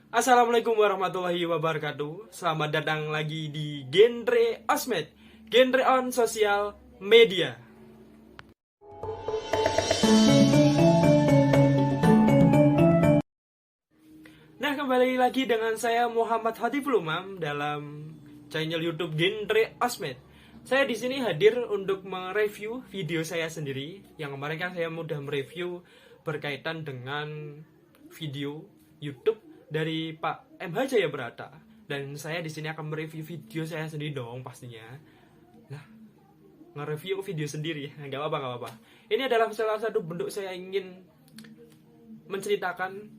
Assalamualaikum warahmatullahi wabarakatuh. Selamat datang lagi di Genre Osmed, Genre on Sosial Media. Nah, kembali lagi dengan saya Muhammad Hatiful Umam dalam channel YouTube Genre Osmed. Saya di sini hadir untuk mereview video saya sendiri. Yang kemarin kan saya mudah mereview berkaitan dengan video YouTube dari Pak MH Jaya Berata, dan saya di sini akan mereview video saya sendiri dong pastinya. Nah, nge-review video sendiri, nggak apa-apa. Ini adalah salah satu bentuk saya ingin menceritakan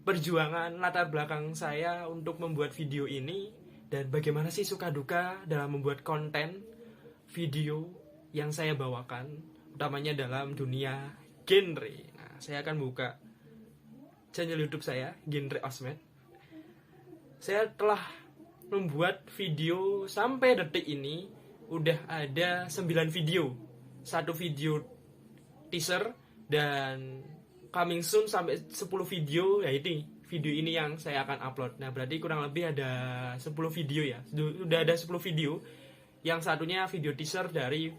perjuangan latar belakang saya untuk membuat video ini, dan bagaimana sih suka duka dalam membuat konten video yang saya bawakan, utamanya dalam dunia genre. Nah, saya akan buka channel YouTube saya, Genre Osmed. Saya telah membuat video sampai detik ini udah ada 9 video. Satu video teaser dan coming soon sampai 10 video, ya ini video ini yang saya akan upload. Nah, berarti kurang lebih ada 10 video ya. Sudah ada 10 video. Yang satunya video teaser dari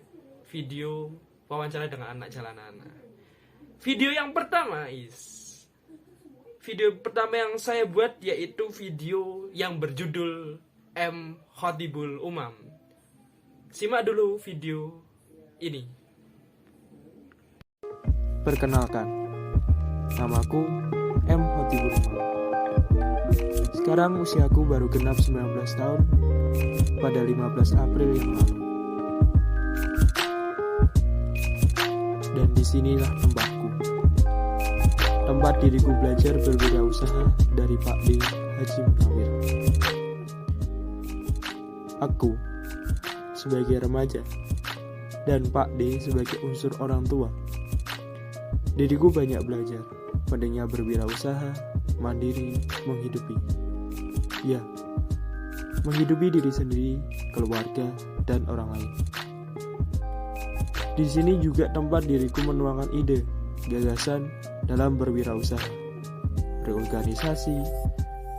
video wawancara dengan anak jalanan. Video yang pertama Video pertama yang saya buat yaitu video yang berjudul M. Khotibul Umam. Simak dulu video ini. Perkenalkan, namaku M. Khotibul Umam. Sekarang usiaku baru genap 19 tahun pada 15 April yang lalu. Dan disinilah tempatku. Tempat diriku belajar berwirausaha dari Pak D. Haji Munawir. Aku sebagai remaja dan Pak D sebagai unsur orang tua. Diriku banyak belajar, padanya berwirausaha, mandiri, menghidupi. Ya, menghidupi diri sendiri, keluarga, dan orang lain. Di sini juga tempat diriku menuangkan ide, gagasan dalam berwirausaha, berorganisasi,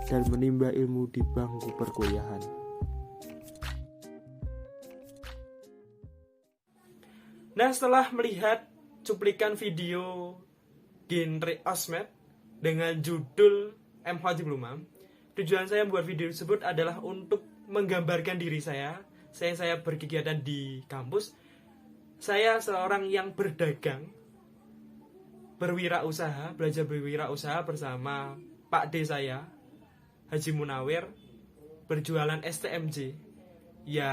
dan menimba ilmu di bangku perkuliahan. Nah, setelah melihat cuplikan video Genre Osmed dengan judul M. Khotibul Umam, tujuan saya membuat video tersebut adalah untuk menggambarkan diri saya berkegiatan di kampus. Saya seorang yang berdagang, berwirausaha, belajar berwirausaha bersama Pak D saya, Haji Munawir, berjualan STMJ. Ya,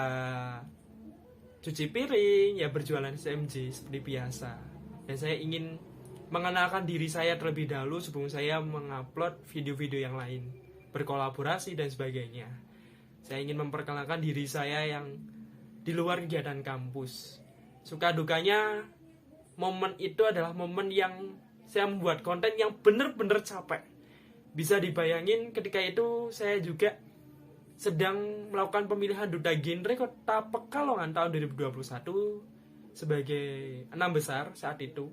cuci piring, ya berjualan STMJ seperti biasa. Dan saya ingin mengenalkan diri saya terlebih dahulu sebelum saya mengupload video-video yang lain, berkolaborasi dan sebagainya. Saya ingin memperkenalkan diri saya yang di luar kegiatan kampus. Suka dukanya, momen itu adalah momen yang saya membuat konten yang benar-benar capek. Bisa dibayangin ketika itu saya juga sedang melakukan pemilihan duta genre Kota Pekalongan tahun 2021 sebagai 6 besar saat itu.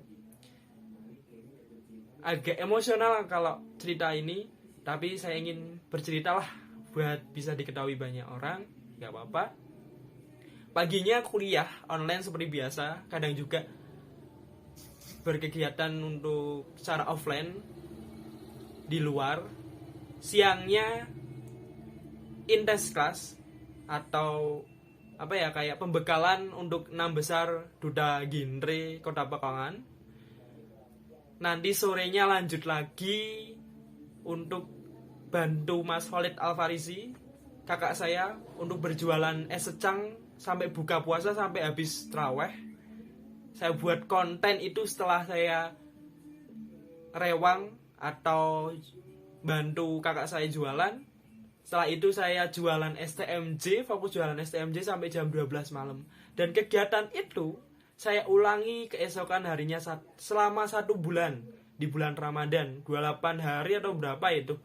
Agak emosional kalau cerita ini, tapi saya ingin berceritalah buat bisa diketahui banyak orang, gak apa-apa. Paginya kuliah online seperti biasa, kadang juga berkegiatan untuk secara offline di luar. Siangnya intense class atau kayak pembekalan untuk 6 besar duta genre Kota Pekalongan. Nanti sorenya lanjut lagi untuk bantu Mas Khalid Alfarisi, kakak saya, untuk berjualan es secang sampai buka puasa sampai habis traweh. Saya buat konten itu setelah saya rewang atau bantu kakak saya jualan. Setelah itu saya jualan STMJ, fokus jualan STMJ sampai jam 12 malam. Dan kegiatan itu saya ulangi keesokan harinya selama 1 bulan. Di bulan Ramadan, 28 hari atau berapa itu.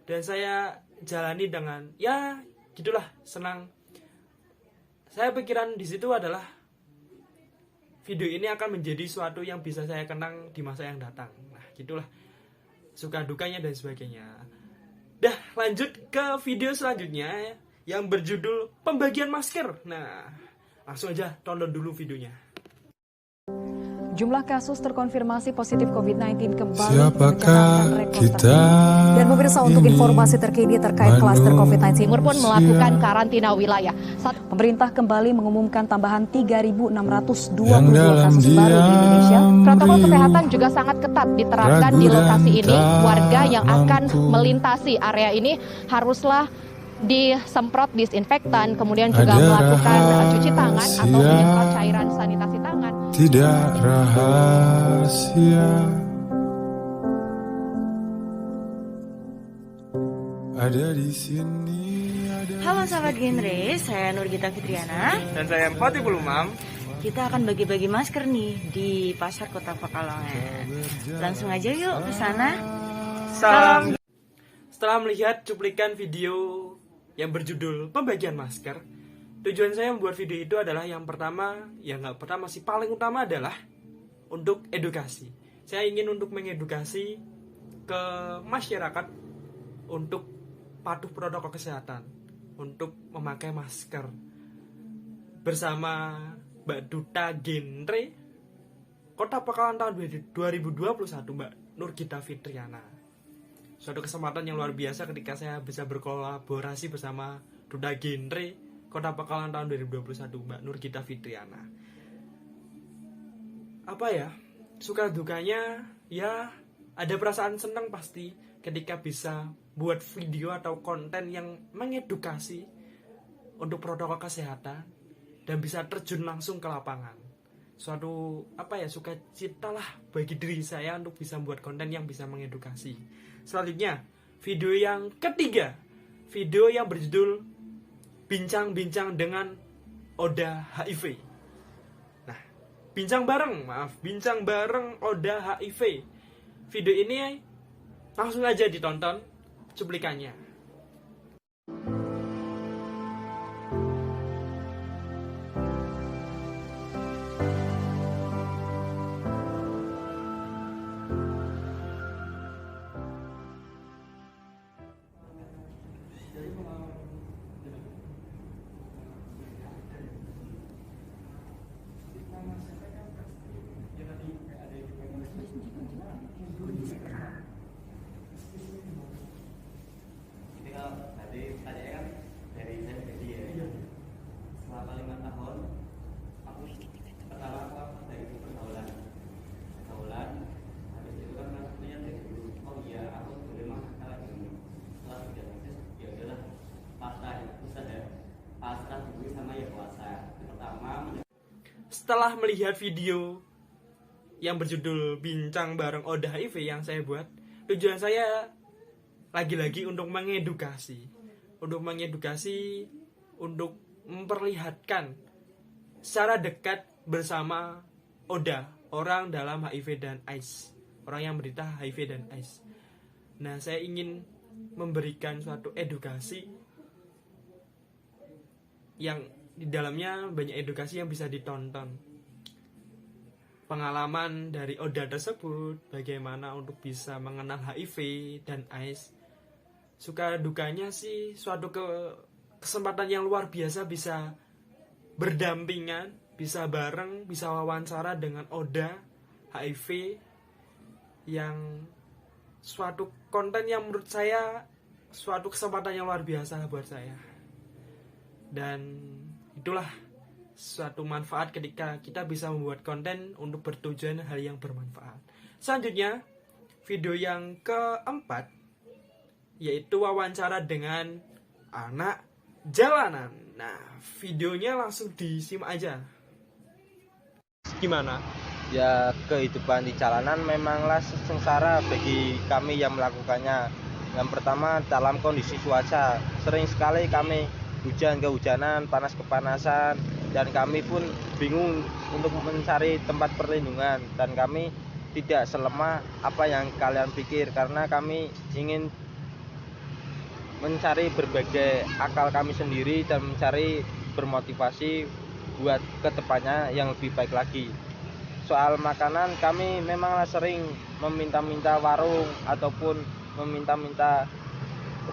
Dan saya jalani dengan, ya gitulah, senang. Saya pikiran di situ adalah video ini akan menjadi suatu yang bisa saya kenang di masa yang datang. Nah, gitulah suka dukanya dan sebagainya. Dah, lanjut ke video selanjutnya yang berjudul pembagian masker. Nah, langsung aja tonton dulu videonya. Jumlah kasus terkonfirmasi positif COVID-19 kembali Siapakah mencatatkan rekor kita tertinggi. Dan pemirsa, untuk informasi terkini terkait klaster COVID-19, Timur pun melakukan karantina wilayah. pemerintah kembali mengumumkan tambahan 3.622 yang dalam kasus baru di Indonesia. Protokol kesehatan juga sangat ketat diterapkan di lokasi ini. Warga yang akan melintasi area ini haruslah disemprot disinfektan, kemudian juga melakukan cuci tangan atau menyemprot cairan sanitasi tangan. Tidak rahasia, ada di sini. Halo sahabat genre, saya Nurgita Fitriana. Dan saya Fatih Bulumam. Kita akan bagi-bagi masker nih di Pasar Kota Pekalongan. Langsung aja yuk ke sana. Salam. Setelah melihat cuplikan video yang berjudul pembagian masker, tujuan saya membuat video itu adalah yang pertama, paling utama adalah untuk edukasi. Saya ingin untuk mengedukasi ke masyarakat untuk patuh protokol kesehatan, untuk memakai masker. Bersama Mbak Duta Genre Kota Pekalongan tahun 2021, Mbak Nurgita Fitriana. Suatu kesempatan yang luar biasa ketika saya bisa berkolaborasi bersama Duta Genre Kota Pekalongan tahun 2021, Mbak Nurgita Fitriana. Apa ya, suka dukanya ya ada perasaan senang pasti ketika bisa buat video atau konten yang mengedukasi untuk protokol kesehatan dan bisa terjun langsung ke lapangan. Suatu sukacita lah bagi diri saya untuk bisa membuat konten yang bisa mengedukasi. Selanjutnya, video yang ketiga, video yang berjudul bincang-bincang dengan Oda HIV. Nah, bincang bareng Oda HIV. Video ini langsung aja ditonton cuplikannya. Setelah melihat video yang berjudul bincang bareng Oda HIV yang saya buat, tujuan saya lagi-lagi untuk mengedukasi, untuk memperlihatkan secara dekat bersama Oda, orang dalam HIV dan AIDS, orang yang menderita HIV dan AIDS. Nah, saya ingin memberikan suatu edukasi yang di dalamnya banyak edukasi yang bisa ditonton. Pengalaman dari Oda tersebut, bagaimana untuk bisa mengenal HIV dan AIDS. Suka dukanya sih suatu kesempatan yang luar biasa bisa berdampingan, bisa bareng, bisa wawancara dengan Oda HIV, yang suatu konten yang menurut saya suatu kesempatan yang luar biasa buat saya. Dan itulah suatu manfaat ketika kita bisa membuat konten untuk bertujuan hal yang bermanfaat. Selanjutnya, video yang keempat, yaitu wawancara dengan anak jalanan. Nah, videonya langsung disimak aja. Gimana? Ya, kehidupan di jalanan memanglah sengsara bagi kami yang melakukannya. Yang pertama, dalam kondisi cuaca, sering sekali kami kehujanan, panas kepanasan, dan kami pun bingung untuk mencari tempat perlindungan, dan kami tidak selemah apa yang kalian pikir, karena kami ingin mencari berbagai akal kami sendiri dan mencari bermotivasi buat kedepannya yang lebih baik lagi. Soal makanan, kami memanglah sering meminta-minta warung ataupun meminta-minta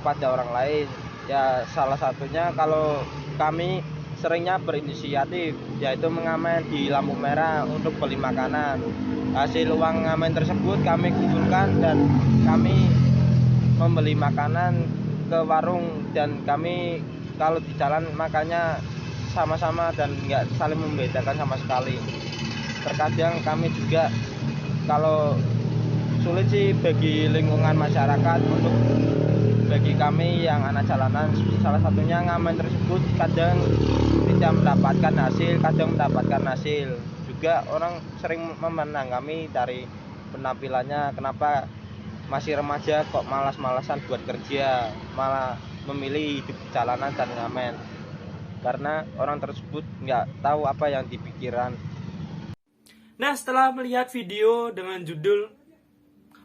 kepada orang lain. Ya salah satunya kalau kami seringnya berinisiatif yaitu mengamen di lampu merah untuk beli makanan. Hasil uang ngamen tersebut kami kumpulkan dan kami membeli makanan ke warung, dan kami kalau di jalan makanya sama-sama dan nggak saling membedakan sama sekali. Terkadang kami juga kalau sulit sih bagi lingkungan masyarakat untuk bagi kami yang anak jalanan, salah satunya ngamen tersebut kadang tidak mendapatkan hasil, kadang mendapatkan hasil. Juga orang sering memandang kami dari penampilannya, kenapa masih remaja kok malas-malasan buat kerja, malah memilih hidup di jalanan dan ngamen. Karena orang tersebut nggak tahu apa yang dipikiran. Nah, setelah melihat video dengan judul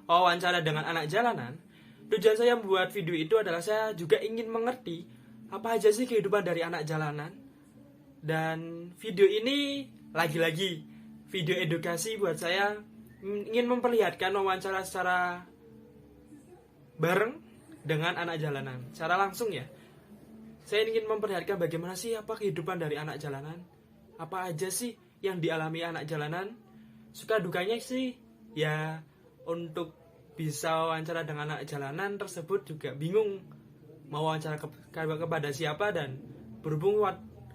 wawancara dengan anak jalanan, tujuan saya membuat video itu adalah saya juga ingin mengerti apa aja sih kehidupan dari anak jalanan. Dan video ini lagi-lagi video edukasi buat saya, ingin memperlihatkan wawancara secara bareng dengan anak jalanan, secara langsung ya. Saya ingin memperlihatkan bagaimana sih apa kehidupan dari anak jalanan, apa aja sih yang dialami anak jalanan, suka dukanya sih. Ya, untuk bisa wawancara dengan anak jalanan tersebut juga bingung mau wawancara kepada siapa, dan berhubung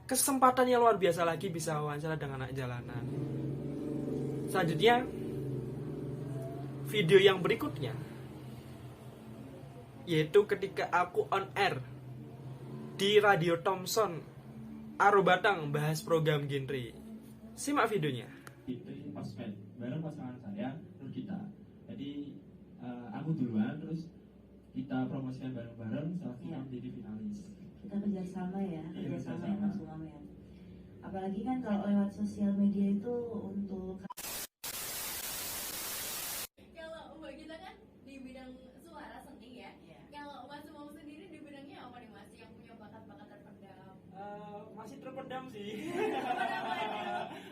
kesempatan yang luar biasa lagi bisa wawancara dengan anak jalanan. Selanjutnya, video yang berikutnya yaitu ketika aku on air di Radio Thompson Aro Batang bahas program genre. Simak videonya. Itu ospek bareng pasangan saya terus kita. Jadi aku duluan terus kita promosikan bareng-bareng setelah kita menjadi finalis. Kita kerjasama ya, kerjasama yang maksimal ya. Apalagi kan kalau lewat sosial media itu untuk kalau Mbak kita kan di bidang suara seni ya. Kalau Mas Umam sendiri di bidangnya apa nih Mas yang punya bakat-bakat terpendam? Masih terpendam sih.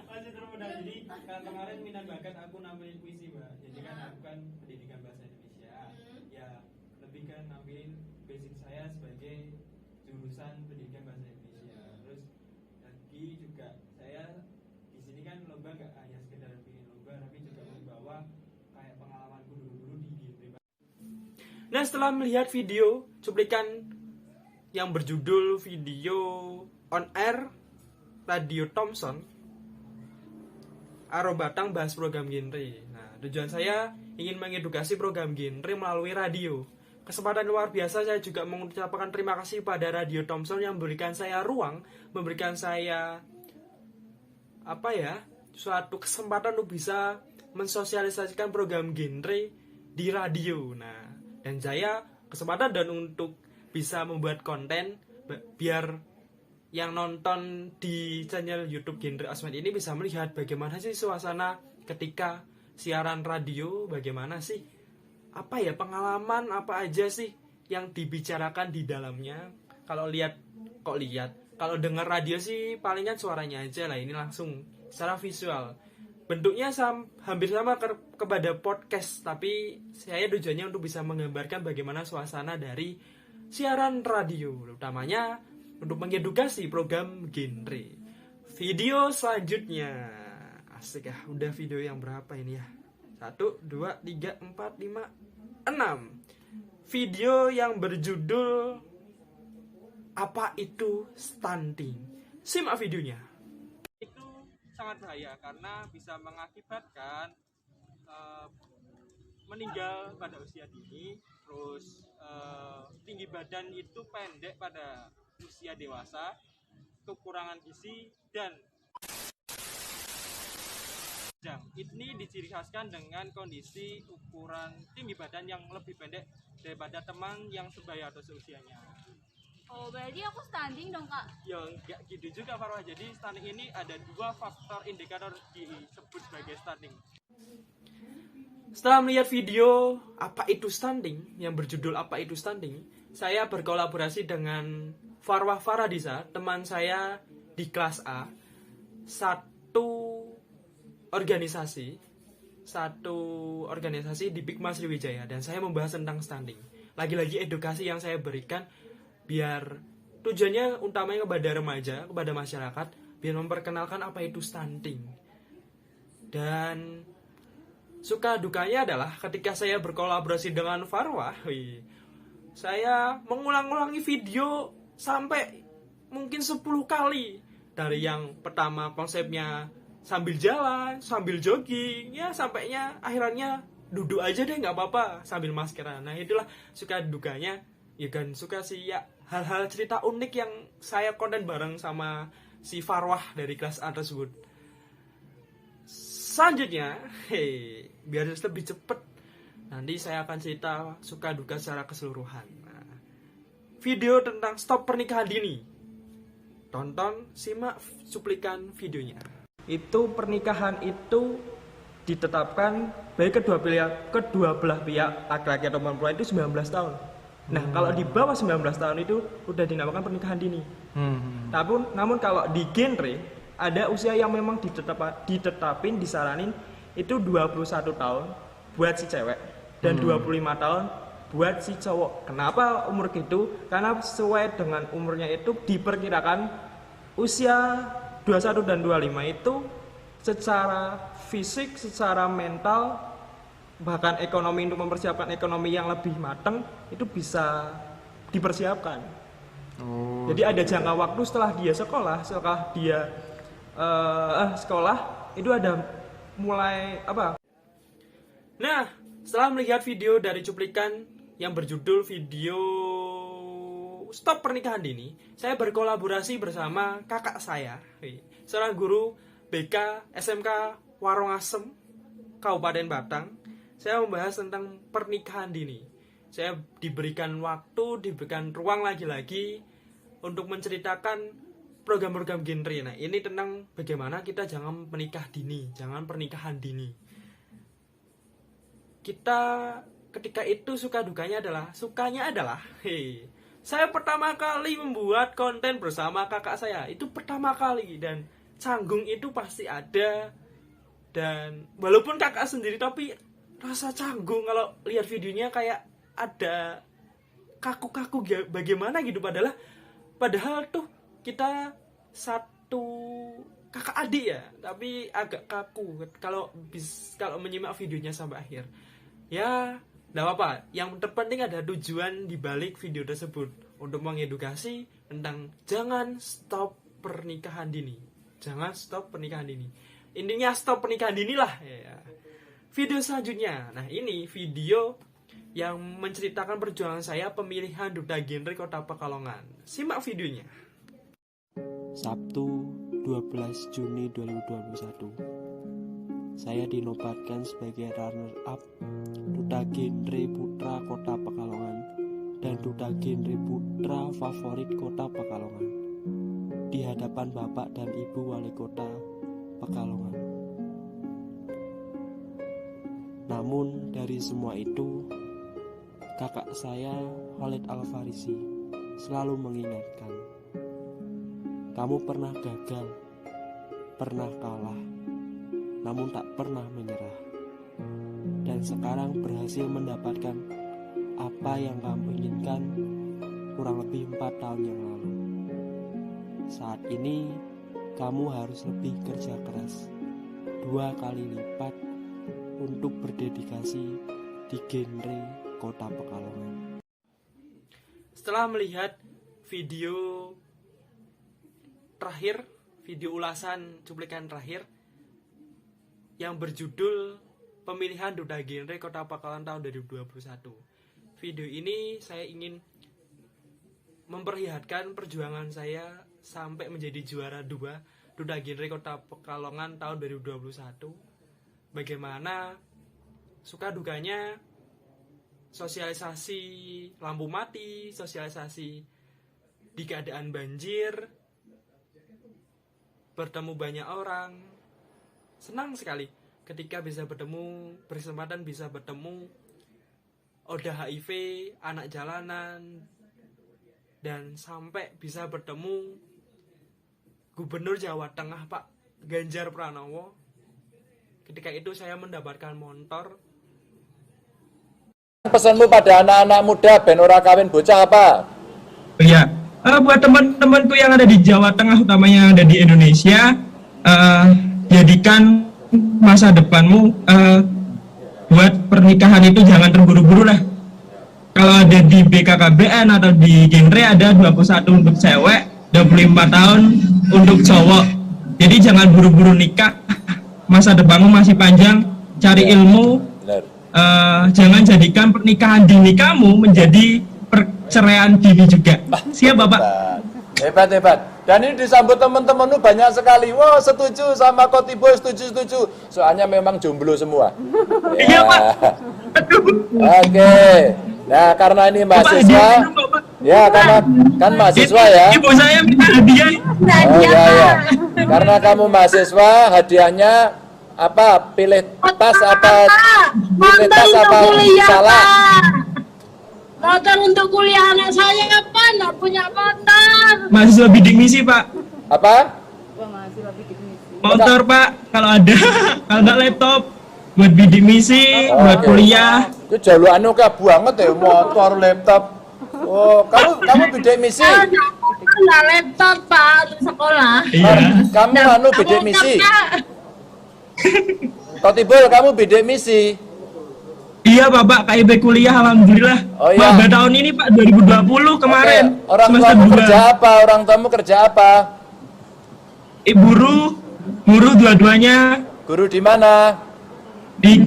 Masih terpendam. Jadi kemarin minat bakat aku nampilin puisi, Mbak. Jadi kan aku kan pendidikan bahasa Indonesia. Ya lebih kan nampilin basic saya sebagai jurusan pendidikan bahasa Indonesia. Terus lagi juga saya di sini kan lomba nggak hanya sekedar bikin lomba, tapi juga membawa kayak pengalamanku dulu di genre. Nah, setelah melihat video cuplikan yang berjudul video on air Radio Thompson Aro Batang bahas program genre. Nah, tujuan saya ingin mengedukasi program genre melalui radio. Kesempatan luar biasa, saya juga mengucapkan terima kasih pada Radio Thompson yang memberikan saya ruang, memberikan saya suatu kesempatan untuk bisa mensosialisasikan program genre di radio. Nah, dan saya kesempatan dan untuk bisa membuat konten biar yang nonton di channel YouTube Genre Osmed ini bisa melihat bagaimana sih suasana ketika siaran radio, bagaimana sih pengalaman apa aja sih yang dibicarakan di dalamnya. Kalau kalau dengar radio sih palingan suaranya aja lah, ini langsung secara visual. Bentuknya hampir sama kepada podcast, tapi saya tujuannya untuk bisa menggambarkan bagaimana suasana dari siaran radio, utamanya untuk mengedukasi program genre. Video selanjutnya, asik ya, udah video yang berapa ini ya? 1, 2, 3, 4, 5, 6. Video yang berjudul Apa Itu Stunting. Simak videonya. Itu sangat bahaya karena bisa mengakibatkan meninggal pada usia dini. Terus tinggi badan itu pendek pada usia dewasa, kekurangan gizi, dan ini diciri khaskan dengan kondisi ukuran tinggi badan yang lebih pendek daripada teman yang sebaya atau seusianya. Oh, berarti aku stunting dong, Kak? Ya, enggak gitu juga, Farwa. Jadi stunting ini ada 2 faktor indikator disebut sebagai stunting. Setelah melihat video Apa Itu Stunting yang berjudul Apa Itu Stunting, saya berkolaborasi dengan Farwa Faradisa, teman saya di kelas A, satu organisasi di Bikma Sriwijaya, dan saya membahas tentang stunting. lagi-lagi edukasi yang saya berikan biar tujuannya utamanya kepada remaja, kepada masyarakat, biar memperkenalkan apa itu stunting. Dan suka dukanya adalah ketika saya berkolaborasi dengan Farwah, saya mengulang-ulangi video sampai mungkin 10 kali. Dari yang pertama konsepnya sambil jalan, sambil jogging, ya sampainya akhirnya duduk aja deh nggak apa-apa sambil maskeran. Nah itulah suka dukanya. Ya kan suka sih ya hal-hal cerita unik yang saya konten bareng sama si Farwah dari kelas A tersebut. Selanjutnya, biar lebih cepet, nanti saya akan cerita suka duka secara keseluruhan. Nah, video tentang stop pernikahan dini. Tonton, simak cuplikan videonya. Itu pernikahan itu ditetapkan baik kedua belah pihak laki-laki atau perempuan itu 19 tahun. Nah, kalau di bawah 19 tahun itu udah dinamakan pernikahan dini. Namun kalau di genre ada usia yang memang ditetapin, disaranin itu 21 tahun buat si cewek dan 25 tahun buat si cowok. Kenapa umur gitu? Karena sesuai dengan umurnya itu diperkirakan usia 21 dan 25 itu secara fisik, secara mental, bahkan ekonomi untuk mempersiapkan ekonomi yang lebih matang itu bisa dipersiapkan. Jadi ada jangka waktu setelah dia sekolah itu ada mulai apa? Nah, setelah melihat video dari cuplikan yang berjudul video Stop Pernikahan Dini, saya berkolaborasi bersama kakak saya, seorang guru BK SMK Warongasem, Kabupaten Batang. Saya membahas tentang pernikahan dini. Saya diberikan waktu, diberikan ruang lagi-lagi untuk menceritakan program-program genre. Nah, ini tentang bagaimana kita jangan menikah dini, jangan pernikahan dini. Kita ketika itu suka dukanya adalah, saya pertama kali membuat konten bersama kakak saya. Itu pertama kali dan canggung itu pasti ada. Dan walaupun kakak sendiri tapi rasa canggung kalau lihat videonya kayak ada kaku-kaku bagaimana gitu, padahal tuh kita satu kakak adik ya, tapi agak kaku kalau menyimak videonya sampai akhir. Ya, enggak apa-apa. Yang terpenting ada tujuan di balik video tersebut untuk mengedukasi tentang jangan stop pernikahan dini. Jangan stop pernikahan dini. Intinya stop pernikahan dini lah ya. Video selanjutnya. Nah, ini video yang menceritakan perjuangan saya pemilihan duta genre Kota Pekalongan. Simak videonya. Sabtu 12 Juni 2021. Saya dinobatkan sebagai runner up duta genre putra Kota Pekalongan dan duta genre putra favorit Kota Pekalongan di hadapan Bapak dan Ibu Wali Kota Pekalongan. Namun dari semua itu, kakak saya Khalid Al-Farisi selalu mengingatkan, kamu pernah gagal, pernah kalah, namun tak pernah menyerah. Dan sekarang berhasil mendapatkan apa yang kamu inginkan kurang lebih 4 tahun yang lalu. Saat ini kamu harus lebih kerja keras 2 kali lipat untuk berdedikasi di genre Kota Pekalongan. Setelah melihat video terakhir, video ulasan cuplikan terakhir yang berjudul Pemilihan Duta Genre Kota Pekalongan tahun 2021. Video ini saya ingin memperlihatkan perjuangan saya sampai menjadi juara 2 Duta Genre Kota Pekalongan tahun 2021. Bagaimana suka dukanya sosialisasi lampu mati, sosialisasi di keadaan banjir, bertemu banyak orang. Senang sekali ketika bisa berkesempatan bisa bertemu Oda HIV, anak jalanan, dan sampai bisa bertemu Gubernur Jawa Tengah Pak Ganjar Pranowo. Ketika itu saya mendapatkan motor Pesanmu pada anak-anak muda ben ora kawin bocah apa? Iya, buat teman-temanku yang ada di Jawa Tengah, utamanya yang ada di Indonesia, jadikan masa depanmu buat pernikahan itu jangan terburu-buru lah. Kalau ada di BKKBN atau di genre ada 21 untuk cewek, 25 tahun untuk cowok. Jadi jangan buru-buru nikah, masa depanmu masih panjang, cari ilmu. Jangan jadikan pernikahan dini kamu menjadi perceraian dini juga. Siap Bapak? Hebat. Dan ini disambut teman-temanmu banyak sekali. Wah, setuju sama Kotibo, setuju. Soalnya memang jomblo semua. Iya Pak. Oke. Nah, karena ini mahasiswa, ya karena kan mahasiswa ya. Ibu saya minta hadiah. Oh iya. Karena kamu mahasiswa, hadiahnya apa? Pilih tas apa? Pilih tas apa? Salah. Motor untuk kuliah anak saya, Pak. Nggak punya motor. Mahasiswa bidik misi, Pak. Apa? Motor, Pak. Kalau ada. Kalau nggak laptop. Buat bidik misi, buat kuliah. Itu jalur anu kayak banget ya, motor, laptop. Oh, kamu bidik misi? Nggak laptop, Pak, untuk sekolah. Iya. Kamu anu bidik misi? Kotibul, kamu bidik misi? Iya Bapak, KIP kuliah alhamdulillah. Oh iya. Maba tahun ini Pak 2020 kemarin. Oke. Orang tuamu kerja apa? Orang tuamu kerja apa? Guru dua-duanya. Guru di mana? Di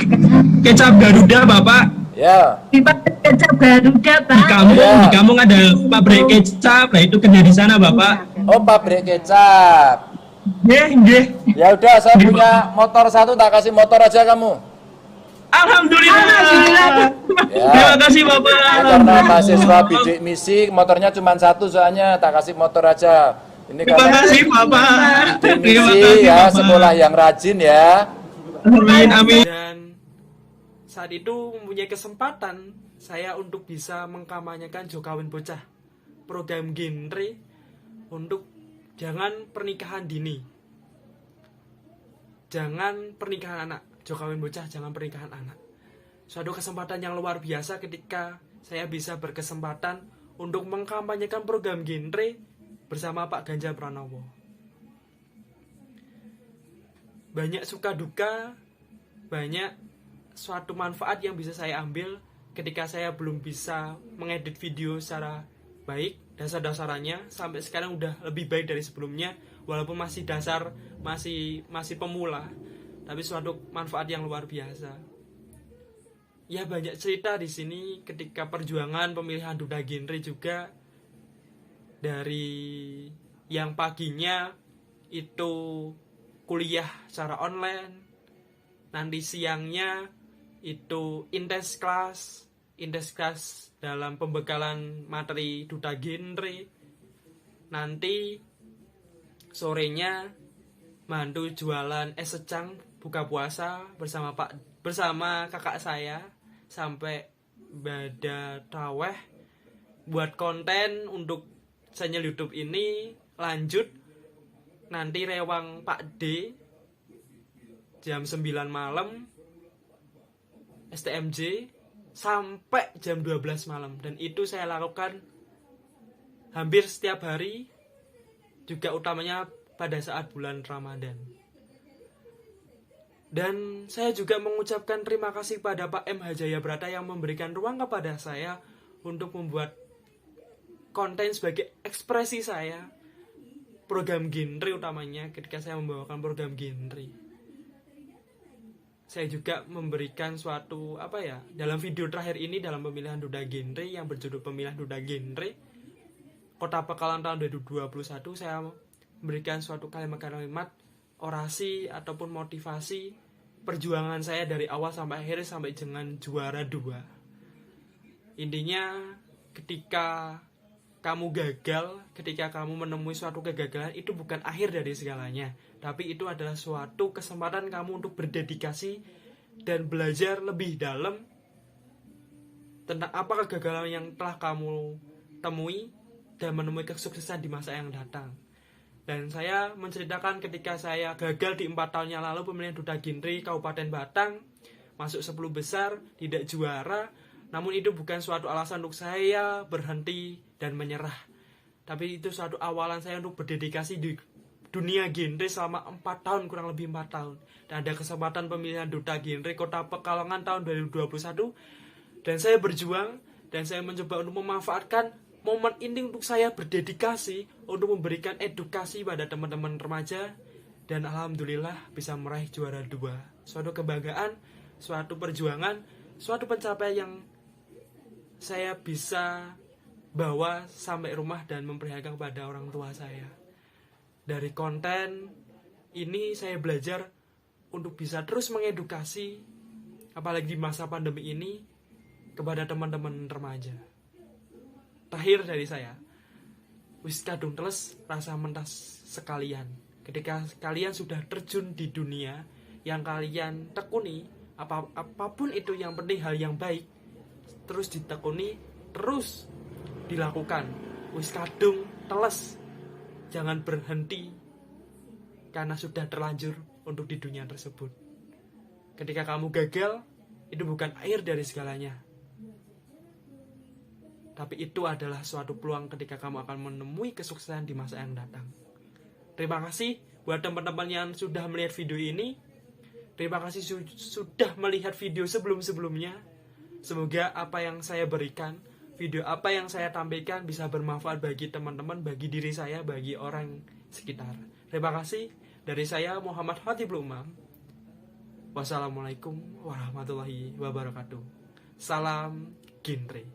Kecap Garuda Bapak. Ya. Di Kecap Garuda, Pak. Di kampung ada pabrik kecap. Nah itu kerja di sana Bapak. Oh, pabrik kecap. Nggih. Ya udah, saya punya motor satu, tak kasih motor aja kamu. Alhamdulillah. Ya. Terima kasih Bapak. Karena mahasiswa bidik misi, motornya cuma satu, soalnya tak kasih motor aja. Ini Terima kasih Bapak. bidik misi ya, Bapak. Sekolah yang rajin ya. Amin. Dan saat itu mempunyai kesempatan saya untuk bisa mengkampanyekan Jokawin Bocah, program genre untuk jangan pernikahan dini, jangan pernikahan anak. Jokawin Bocah, jangan pernikahan anak. Suatu kesempatan yang luar biasa ketika saya bisa berkesempatan untuk mengkampanyekan program genre bersama Pak Ganjar Pranowo. Banyak suka duka, banyak suatu manfaat yang bisa saya ambil ketika saya belum bisa mengedit video secara baik. Dasar-dasarannya sampai sekarang udah lebih baik dari sebelumnya, walaupun masih dasar, masih pemula. Tapi suatu manfaat yang luar biasa. Ya banyak cerita di sini ketika perjuangan pemilihan duta genre juga, dari yang paginya itu kuliah secara online, nanti siangnya itu intens kelas dalam pembekalan materi duta genre, nanti sorenya mantu jualan es secang buka puasa bersama kakak saya sampai ibadah traweh buat konten untuk channel YouTube ini. Lanjut nanti rewang Pak D jam 9 malam STMJ sampai jam 12 malam, dan itu saya lakukan hampir setiap hari, juga utamanya pada saat bulan Ramadan. Dan saya juga mengucapkan terima kasih pada Pak M. Jayabrata yang memberikan ruang kepada saya untuk membuat konten sebagai ekspresi saya, program genre utamanya ketika saya membawakan program genre. Saya juga memberikan suatu dalam video terakhir ini dalam pemilihan duta genre yang berjudul pemilihan duta genre Kota Pekalongan tahun 2021, saya memberikan suatu kalimat-kalimat orasi ataupun motivasi perjuangan saya dari awal sampai akhir sampai dengan juara 2. Intinya ketika kamu gagal, ketika kamu menemui suatu kegagalan, itu bukan akhir dari segalanya, tapi itu adalah suatu kesempatan kamu untuk berdedikasi dan belajar lebih dalam tentang apa kegagalan yang telah kamu temui dan menemui kesuksesan di masa yang datang. Dan saya menceritakan ketika saya gagal di 4 tahun yang lalu pemilihan duta genre Kabupaten Batang, masuk 10 besar, tidak juara, Namun itu bukan suatu alasan untuk saya berhenti dan menyerah. Tapi itu suatu awalan saya untuk berdedikasi di dunia genre selama 4 tahun, kurang lebih 4 tahun. Dan ada kesempatan pemilihan Duta Genre Kota Pekalongan tahun 2021. Dan saya berjuang dan saya mencoba untuk memanfaatkan momen ini untuk saya berdedikasi untuk memberikan edukasi pada teman-teman remaja. Dan alhamdulillah bisa meraih juara 2. Suatu kebanggaan, suatu perjuangan, suatu pencapaian yang saya bisa bawa sampai rumah dan memperlihatkan kepada orang tua saya. Dari konten ini saya belajar untuk bisa terus mengedukasi, apalagi di masa pandemi ini, kepada teman-teman remaja. Terakhir dari saya, wis kadung teles rasa mentas sekalian. Ketika kalian sudah terjun di dunia yang kalian tekuni, apapun itu, yang penting hal yang baik terus ditekuni, terus dilakukan. Wis kadung teles, jangan berhenti karena sudah terlanjur untuk di dunia tersebut. Ketika kamu gagal, itu bukan akhir dari segalanya, tapi itu adalah suatu peluang ketika kamu akan menemui kesuksesan di masa yang datang. Terima kasih buat teman-teman yang sudah melihat video ini. Terima kasih sudah melihat video sebelum-sebelumnya. Semoga apa yang saya berikan, video apa yang saya tampilkan bisa bermanfaat bagi teman-teman, bagi diri saya, bagi orang sekitar. Terima kasih. Dari saya Muhammad Hatibul Umam. Wassalamualaikum warahmatullahi wabarakatuh. Salam genre.